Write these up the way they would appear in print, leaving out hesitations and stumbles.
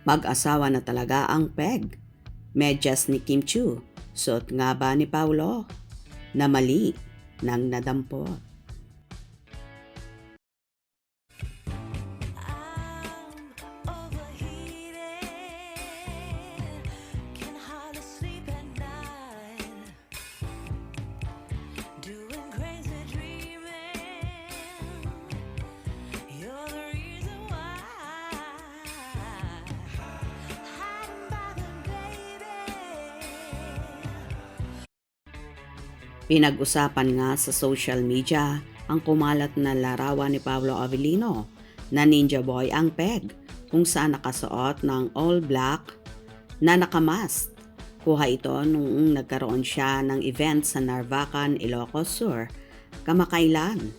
Mag-asawa na talaga ang Peg. Medyas ni Kim Chiu. Suot nga ba ni Paulo? Na mali nang nadampot. Pinag-usapan nga sa social media ang kumalat na larawan ni Pablo Avellino na Ninja Boy ang Peg, kung saan nakasuot ng all black na nakamask. Kuha ito noong nagkaroon siya ng event sa Narvacan, Ilocos Sur kamakailan.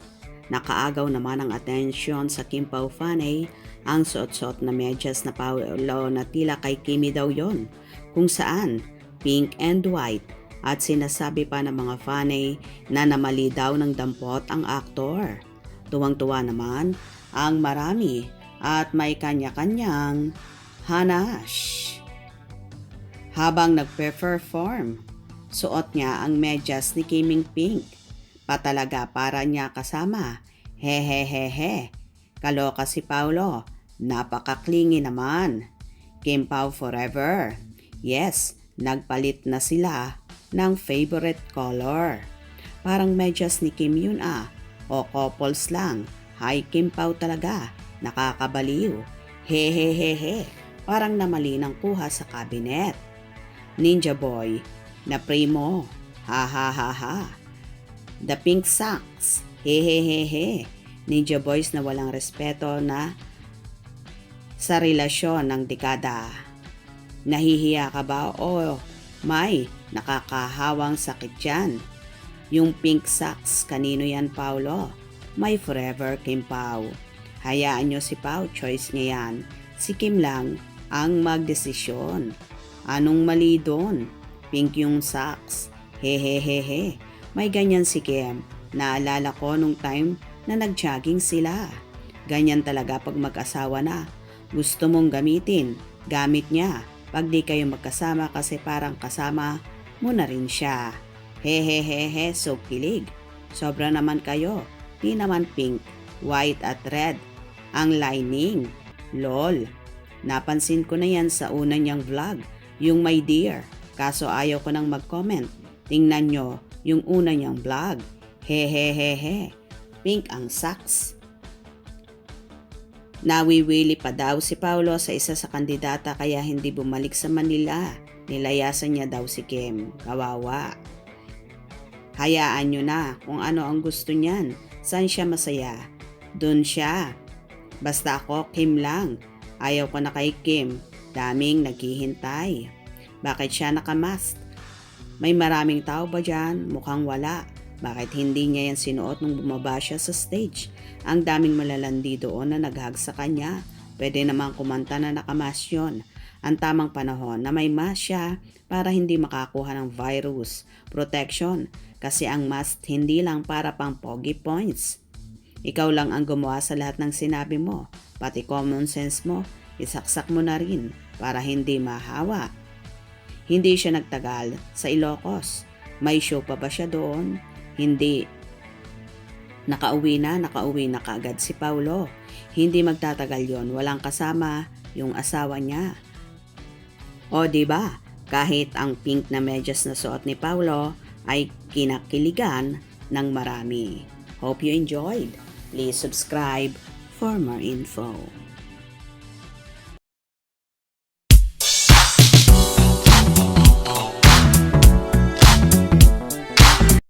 Nakaagaw naman ang atensyon sa Kim Pao Fanay ang suot-suot na medyas na Paulo na tila kay Kimi daw yon, kung saan pink and white. At sinasabi pa ng mga fanay na namali daw ng dampot ang aktor. Tuwang-tuwa naman ang marami at may kanya-kanyang hanash. Habang nagpe-perform, suot niya ang medyas ni Kiming Pink. Patalaga para niya kasama. Hehehehe. Kaloka si Paulo. Napakaklingi naman. Kim Pao forever. Yes, nagpalit na sila ng favorite color. Parang medyas ni Kim yun o couples lang. Hi Kim Pao talaga, nakakabaliw. Hehehehe, parang namali ng kuha sa cabinet. Ninja Boy, na primo, ha ha ha ha. The Pink Socks, hehehehe. Ninja Boys na walang respeto na sa relasyon ng dekada. Nahihiya ka ba o may nakakahawang sakit yan? Yung pink socks, kanino yan Paulo? May forever Kim Pao. Hayaan nyo si Pao, choice niya yan. Si Kim lang ang magdesisyon. Anong mali doon? Pink yung socks. Hehehehe. May ganyan si Kim. Naalala ko nung time na nag-jogging sila. Ganyan talaga pag mag-asawa na. Gusto mong gamitin, gamit niya. Pag di kayo magkasama kasi parang kasama mo na rin siya. Hehehehe, so kilig. Sobra naman kayo. Di naman pink, white at red ang lining. Lol. Napansin ko na yan sa una niyang vlog, yung My Dear. Kaso ayaw ko nang mag-comment. Tingnan nyo yung una niyang vlog. Hehehehe. Pink ang socks. Nawiwili pa daw si Paulo sa isa sa kandidata kaya hindi bumalik sa Manila. Nilayasan niya daw si Kim. Kawawa. Hayaan nyo na kung ano ang gusto niyan. Saan siya masaya? Doon siya. Basta ako, Kim lang. Ayaw ko na kay Kim. Daming naghihintay. Bakit siya nakamask? May maraming tao ba dyan? Mukhang wala. Bakit hindi niya yan sinuot nung bumaba siya sa stage? Ang daming malalandi doon na naghag sa kanya. Pwede namang kumanta na nakamas yun. Ang tamang panahon na may mask siya para hindi makakuha ng virus. Protection. Kasi ang mask hindi lang para pang pogi points. Ikaw lang ang gumawa sa lahat ng sinabi mo. Pati common sense mo, isaksak mo na rin para hindi mahawa. Hindi siya nagtagal sa Ilocos. May show pa ba siya doon? Hindi. Nakauwi na kaagad si Paulo. Hindi magtatagal yon, walang kasama yung asawa niya. O diba, kahit ang pink na medyas na suot ni Paulo ay kinakiligan ng marami. Hope you enjoyed. Please subscribe for more info.